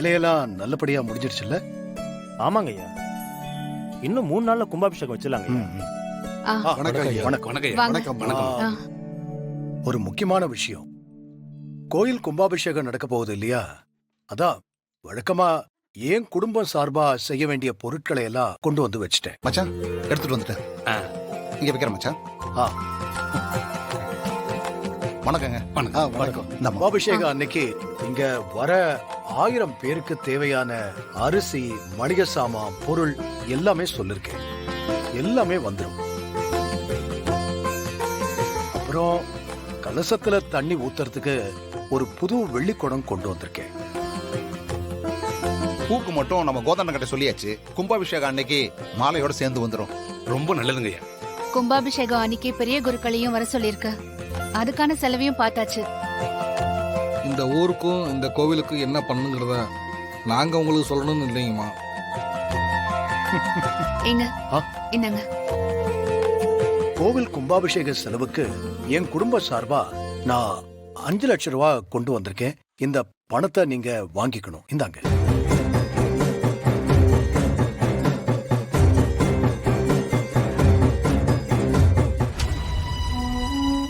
வேலையெல்லாம் நல்லபடியா முடிஞ்சிருச்சுல்ல? ஆமாங்க ஐயா, இன்னும் 3 நாள்ல கும்பாபிஷேகம் வச்சிடலாங்க ஐயா. வணக்கம் ஐயா. வணக்கம். வணக்கம். வணக்கம். ஒரு முக்கியமான விஷயம், கோயில் கும்பாபிஷேகம் நடக்க போகுது இல்லையா? அதான் வழக்கமா ஏன் குடும்பம் சார்பா செய்ய வேண்டிய பொருட்களை எல்லாம் கொண்டு வந்து வச்சுட்டேன். மச்சான் எடுத்துட்டு வந்துட்டேன். இங்க வைக்கிறேன் மச்சான். வணக்கங்க. வணக்கம். இந்த கும்பாபிஷேகம் அன்னைக்கு இங்க வர 1000 பேருக்கு தேவையான அரிசி, மளிகை சாமான், பொருள் எல்லாமே சொல்லிருக்கேன். எல்லாமே வந்துடும். அப்புறம் கலசத்துல தண்ணி ஊத்துறதுக்கு ஒரு புது வெள்ளி குடம் கொண்டு வந்திருக்கேன். பூக்கு மட்டும் நம்ம கோதண்ட கிட்ட சொல்லியாச்சு. கும்பாபிஷேகம் அன்னைக்கு மாலையோட சேர்ந்து வந்துடும். ரொம்ப நல்லதுங்க ஐயா. கும்பாபிஷேகம் அன்னைக்கு பெரிய குருக்களையும் வர சொல்லிருக்கு. அதுக்கான செலவையும் பார்த்தாச்சு. இந்த ஊருக்கும் இந்த கோவிலுக்கும் என்ன பண்ணுங்கிறத நாங்க உங்களுக்கு சொல்லணும்னு இல்லைங்கம்மா. எங்க என்னங்க கோவில் கும்பாபிஷேக செலவுக்கு என் குடும்ப சார்பா நான் 5 லட்சம் ரூபாய் கொண்டு வந்திருக்கேன். இந்த பணத்தை நீங்க வாங்கிக்கணும். இந்தாங்க.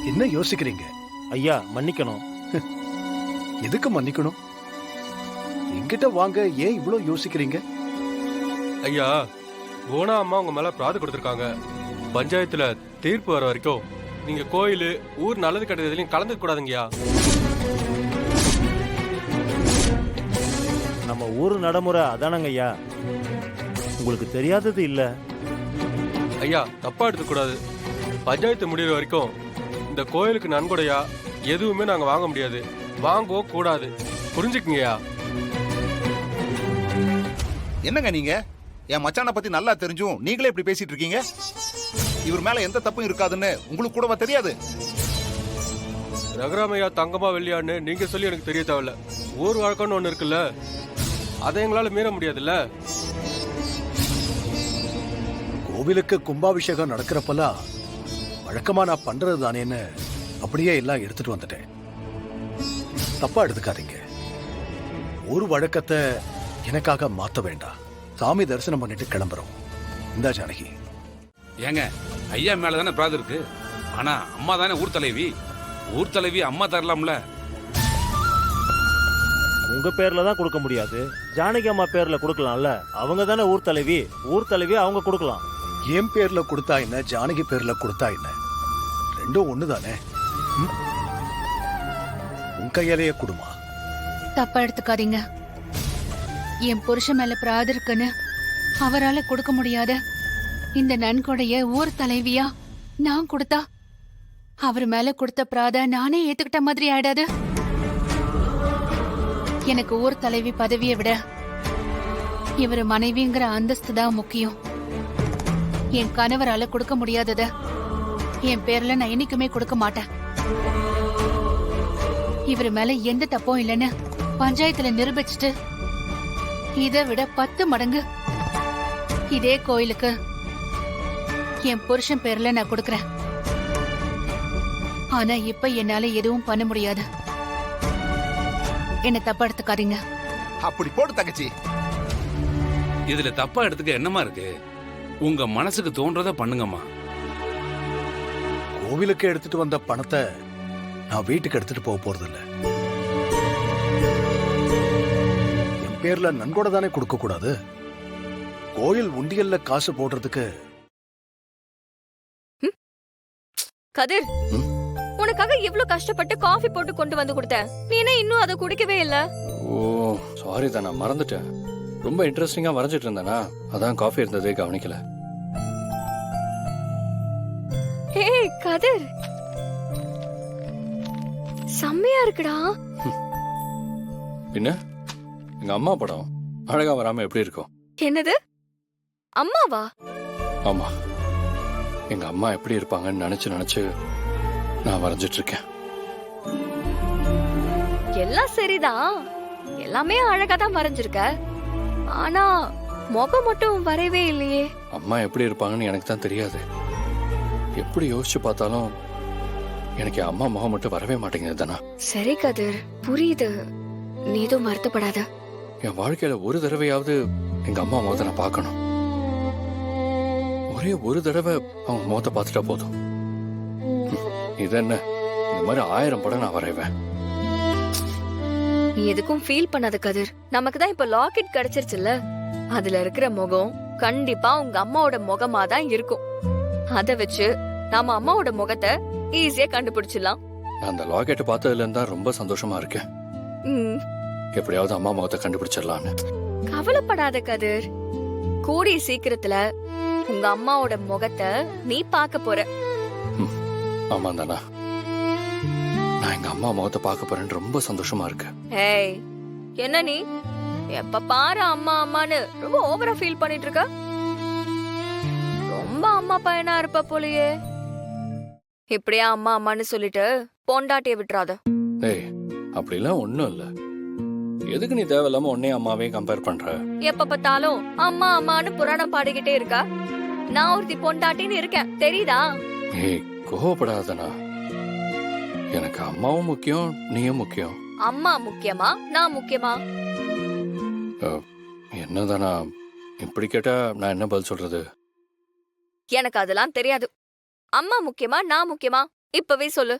என்ன யோசிக்கிறீங்க? ஐயா மன்னிக்கணும். எதுக்கு மன்னிக்கணும்? என்கிட்ட வாங்க. ஏன் இவ்வளவு யோசிக்கிறீங்க? ஐயா, போனா அம்மா உங்க மேல பிராது கொடுத்திருக்காங்க. பஞ்சாயத்துல தீர்ப்பு வர வரைக்கும் நீங்க கோயில் ஊர் நல்லது கெட்டதுலயும் கலந்துக்க கூடாதுங்கய்யா. நம்ம ஊர் நடைமுறை அதானங்க ஐயா, உங்களுக்கு தெரியாதது இல்ல. ஐயா, தப்பா எடுத்துக்க கூடாது. பஞ்சாயத்து முடிகிற வரைக்கும் இந்த கோயிலுக்கு நன்கொடையா எதுவுமே நாங்க வாங்க முடியாது, வாங்கவும் கூடாது. புரிஞ்சுக்குங்கய்யா. என்னங்க நீங்க? என் மச்சானை பத்தி நல்லா தெரிஞ்சும் நீங்களே இப்படி பேசிட்டு இருக்கீங்க. இவர் மேல எந்த தப்பும் இருக்காதுன்னு உங்களுக்கு கூடவா தெரியாது? ரகுராமையா தங்கமா வெள்ளியான்னு நீங்க சொல்லி எனக்கு தெரிய தேவையில்ல. ஊர் வழக்கம்னு ஒண்ணு இருக்குல்ல, அதை எங்களால மீற முடியாதுல்ல. கோவிலுக்கு கும்பாபிஷேகம் நடக்கிறப்பெல்லாம் வழக்கமா நான் பண்றது தானேன்னு அப்படியே எல்லாம் எடுத்துட்டு வந்துட்டேன். தப்பா எடுத்துக்காதீங்க. ஒரு வழக்கத்தை எனக்காக மாத்த வேண்டாம். சாமி தரிசனம் பண்ணிட்டு கிளம்புறோம். இந்தா ஜானகி. ஏங்க, ஐயா மேலதானே பிராது இருக்கு. ஆனா அம்மா தானே ஊர் தலைவி. ஊர் தலைவி அம்மா தரலாம்ல. உங்க பேர்ல தான் கொடுக்க முடியாது, ஜானகி அம்மா பேர்ல கொடுக்கலாம்ல. அவங்க தானே ஊர் தலைவி. ஊர் தலைவி அவங்க கொடுக்கலாம். என் பேர்ல கொடுத்தா என்ன, ஜானகி பேர்ல கொடுத்தா என்ன, ரெண்டும் ஒண்ணுதானே. உன் கையாலேயே கொடுமா. தப்பா எடுத்துக்காதீங்க. என் புருஷன் மேல பிராது இருக்குன்னு அவரால கொடுக்க முடியாத இந்த நன்கொடைய ஊர் தலைவியா நான் கொடுத்தா அவர் மேல கொடுத்த பிராத நானே ஏத்துக்கிட்ட மாதிரி ஆயிடாது. எனக்கு ஊர் தலைவி பதவியை விட இவர் மனைவிங்கிற அந்தஸ்து தான் முக்கியம். என் கணவரால கொடுக்க முடியாதத என் பேர்ல நான் என்னைக்குமே கொடுக்க மாட்டேன். இவர் மேல எந்த தப்பும் இல்லைன்னு பஞ்சாயத்துல நிரூபிச்சுட்டு இதை விட 10 மடங்கு இதே கோயிலுக்கு என் புருஷன் பேர்ல நான் கொடுக்கறேன். ஆனா இப்ப என்னால எதுவும் பண்ண முடியாது. என்ன தப்பா எடுத்துக்காதீங்க. அப்படி போடு தங்கச்சி. இதுல தப்பா எடுத்துக்க என்னமா இருக்கு? உங்க மனசுக்கு தோன்றத பண்ணுங்கம்மா. கோவிலுக்கு எடுத்துட்டு வந்த பணத்தை நான் வீட்டுக்கு எடுத்துட்டு போக போறது இல்ல. என் பேர்ல நன்கொடை தானே கொடுக்க கூடாது. கோயில் உண்டியல்ல காசு போடுறதுக்கு. கதிர், உனக்காக இவ்ளோ கஷ்டப்பட்டு காஃபி போட்டு கொண்டு வந்து கொடுத்தேன். நீ என்ன இன்னும் அதை குடிக்கவே இல்ல? ஓ சாரி தான், நான் மறந்துட்டேன். ரொம்ப இன்ட்ரெஸ்டிங்கா வரைஞ்சிட்டு இருந்தேனா, அதான் காஃபி இருந்ததே கவனிக்கல. ஏய் கதிர், செம்மையா இருக்குடா. பின்ன எங்க அம்மா படம் அழகா வராம எப்படி இருக்கும்? என்னது, அம்மாவா? ஆமா, எங்க அம்மா எப்படி இருப்பாங்கன்னு நினைச்சு நினைச்சு நான் வரைஞ்சிட்டு இருக்கேன். எல்லாம் சரிதான், எல்லாமே அழகா தான் வரைஞ்சிருக்க. ஆனா முகம் மட்டும் வரையவே இல்லையே. அம்மா எப்படி இருப்பாங்கன்னு எனக்கு தான் தெரியாது. எப்படி யோசிச்சு பார்த்தாலும் எனக்கு அம்மா முகம் மட்டும் வரவே மாட்டேங்குது தானா. சரி கதிர், புரியுது. நீ எதுவும் வருத்தப்படாத. என் வாழ்க்கையில ஒரு தடவையாவது எங்க அம்மா முகத்தை நான் பார்க்கணும். ஒரே ஒரு தடவை அவங்க முகத்தை பார்த்துட்டா போதும். இது என்ன, இந்த மாதிரி 1000 படம் நான் வரைவேன். நீ எதுக்கும் ஃபீல் பண்ணாத கதிர். நமக்கு தான் இப்ப லாக்கெட் கிடைச்சிருச்சுல்ல, அதுல இருக்கிற முகம் கண்டிப்பா உங்க அம்மாவோட முகமா தான் இருக்கும். அத வச்சு நாம அம்மாவோட முகத்தை ஈஸியா கண்டுபிடிச்சிடலாம். நான் அந்த லாக்கெட்டை பார்த்ததுல இருந்தா ரொம்ப சந்தோஷமா இருக்கேன். எப்படியாவது அம்மா முகத்தை கண்டுபிடிச்சிடலான்னு. கவலைப்படாத கதிர், கூடிய சீக்கிரத்துல உங்க அம்மாவோட முகத்தை நீ பார்க்க போற. ஆமா தானா, நான் எங்க அம்மா முகத்தை பார்க்க போறேன்னு ரொம்ப சந்தோஷமா இருக்கேன். ஏய், என்ன நீ எப்ப பாரு அம்மா அம்மான்னு ரொம்ப ஓவரா ஃபீல் பண்ணிட்டு இருக்க? ரொம்ப அம்மா பையனா இருப்ப போலயே. இப்படியா அம்மா அம்மான்னு சொல்லிட்டு பொண்டாட்டிய விட்டுறாத. ஏய், அப்படிலாம் ஒண்ணும் இல்ல. எதுக்கு நீ தேவையில்லாம உன்னையும் அம்மாவையும் கம்பேர் பண்ற? எப்ப பார்த்தாலும் அம்மா அம்மான்னு புராணம் பாடிக்கிட்டே இருக்கா. நான் ஒருத்தி பொண்டாட்டின்னு இருக்கேன், தெரியுதா? ஏய், கோவப்படாதனா. எனக்கு அம்மாவும் முக்கியம், நீயும் முக்கியம். அம்மா முக்கியமா நான் முக்கியமா? என்னதானா, இப்படி கேட்டா நான் என்ன பதில் சொல்றது? எனக்கு அதெல்லாம் தெரியாது. அம்மா முக்கியமா நான் முக்கியமா? இப்பவே சொல்லு.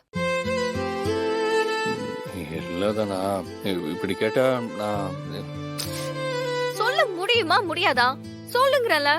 இல்லதானா, இப்படி கேட்டா நான் சொல்ல முடியுமா முடியாதா? சொல்லுங்கறல.